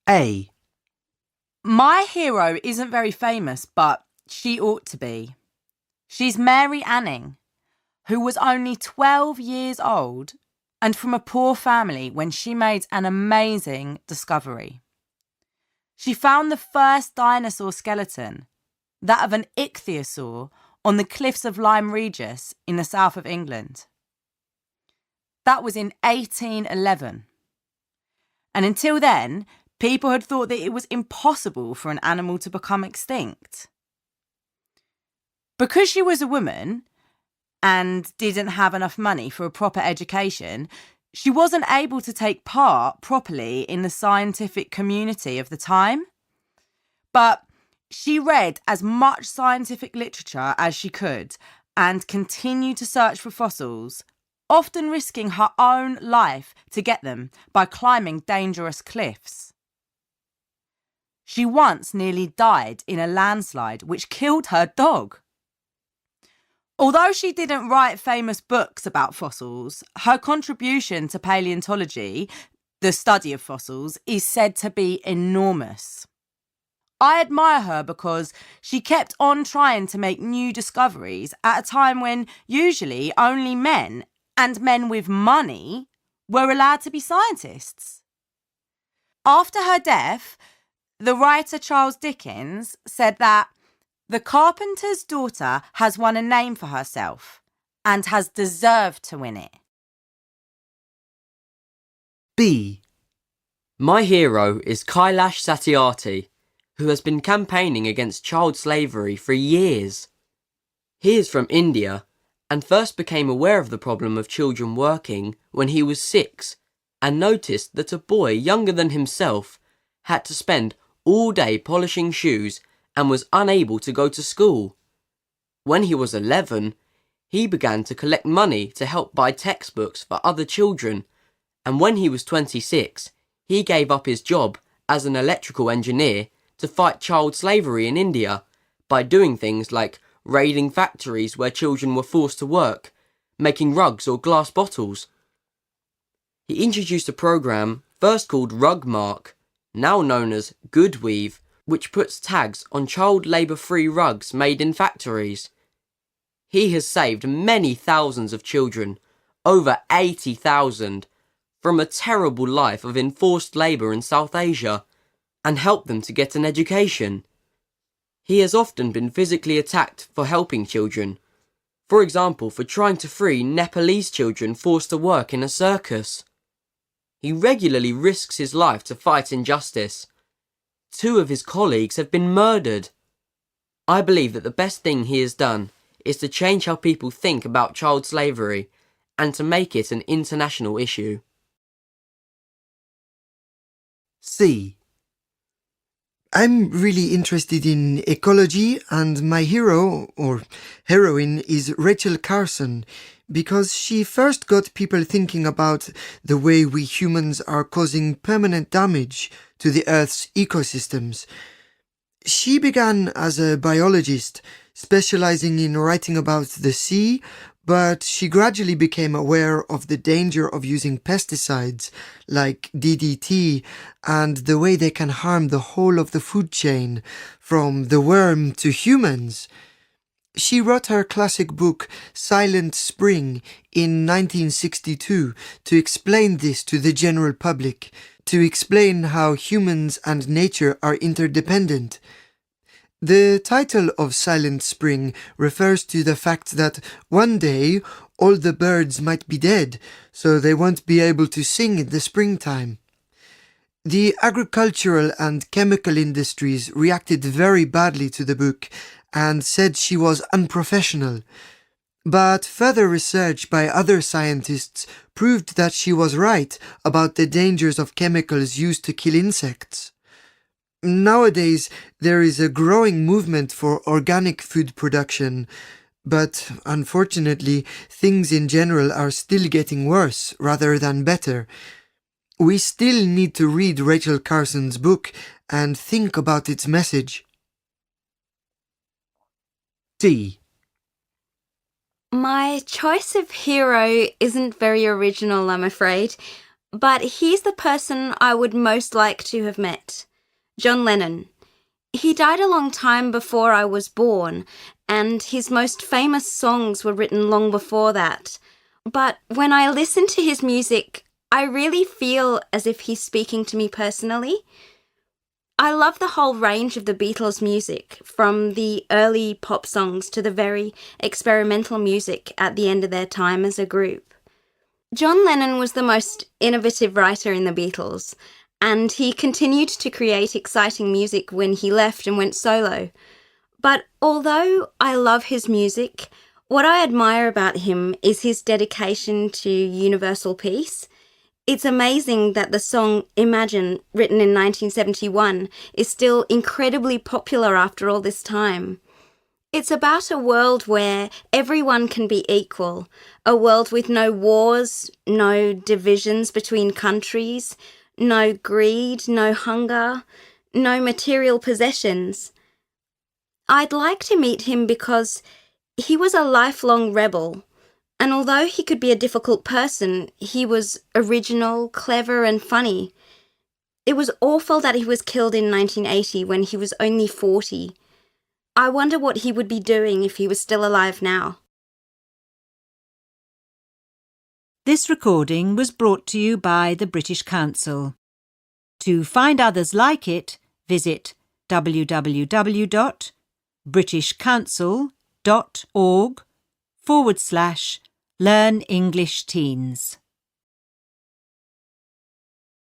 A. My hero isn't very famous, but she ought to be. She's Mary Anning, who was only 12 years old and from a poor family when she made an amazing discovery. She found the first dinosaur skeleton, that of an ichthyosaur, on the cliffs of Lyme Regis in the south of England. That was in 1811. And until then, people had thought that it was impossible for an animal to become extinct. Because she was a woman and didn't have enough money for a proper education, she wasn't able to take part properly in the scientific community of the time. But she read as much scientific literature as she could and continued to search for fossils, often risking her own life to get them by climbing dangerous cliffs. She once nearly died in a landslide which killed her dog. Although she didn't write famous books about fossils, her contribution to paleontology, the study of fossils, is said to be enormous. I admire her because she kept on trying to make new discoveries at a time when usually only men, and men with money, were allowed to be scientists. After her death, the writer Charles Dickens said that the carpenter's daughter has won a name for herself and has deserved to win it. B. My hero is Kailash Satyarthi, who has been campaigning against child slavery for years. He is from India and first became aware of the problem of children working when he was 6 and noticed that a boy younger than himself had to spend all day polishing shoes and was unable to go to school. When he was 11, he began to collect money to help buy textbooks for other children, and when he was 26, he gave up his job as an electrical engineer to fight child slavery in India by doing things like raiding factories where children were forced to work, making rugs or glass bottles. He introduced a program first called Rugmark, now known as Goodweave, which puts tags on child labour-free rugs made in factories. He has saved many thousands of children, over 80,000, from a terrible life of enforced labour in South Asia, and helped them to get an education. He has often been physically attacked for helping children, for example for trying to free Nepalese children forced to work in a circus. He regularly risks his life to fight injustice. 2 of his colleagues have been murdered. I believe that the best thing he has done is to change how people think about child slavery and to make it an international issue. C. I'm really interested in ecology, and my hero, or heroine, is Rachel Carson, because she first got people thinking about the way we humans are causing permanent damage to the Earth's ecosystems. She began as a biologist, specializing in writing about the sea, but she gradually became aware of the danger of using pesticides like DDT and the way they can harm the whole of the food chain, from the worm to humans. She wrote her classic book Silent Spring in 1962 to explain this to the general public, to explain how humans and nature are interdependent. The title of Silent Spring refers to the fact that one day all the birds might be dead, so they won't be able to sing in the springtime. The agricultural and chemical industries reacted very badly to the book and said she was unprofessional. But further research by other scientists proved that she was right about the dangers of chemicals used to kill insects. Nowadays, there is a growing movement for organic food production, but unfortunately, things in general are still getting worse rather than better. We still need to read Rachel Carson's book and think about its message. D. My choice of hero isn't very original, I'm afraid. But here's the person I would most like to have met. John Lennon. He died a long time before I was born, and his most famous songs were written long before that. But when I listen to his music, I really feel as if he's speaking to me personally. I love the whole range of the Beatles' music, from the early pop songs to the very experimental music at the end of their time as a group. John Lennon was the most innovative writer in the Beatles, and he continued to create exciting music when he left and went solo. But although I love his music, what I admire about him is his dedication to universal peace. It's amazing that the song Imagine, written in 1971, is still incredibly popular after all this time. It's about a world where everyone can be equal, a world with no wars, no divisions between countries, no greed, no hunger, no material possessions. I'd like to meet him because he was a lifelong rebel. And although he could be a difficult person, he was original, clever, and funny. It was awful that he was killed in 1980 when he was only 40. I wonder what he would be doing if he was still alive now. This recording was brought to you by the British Council. To find others like it, visit www.britishcouncil.org/Learn English Teens.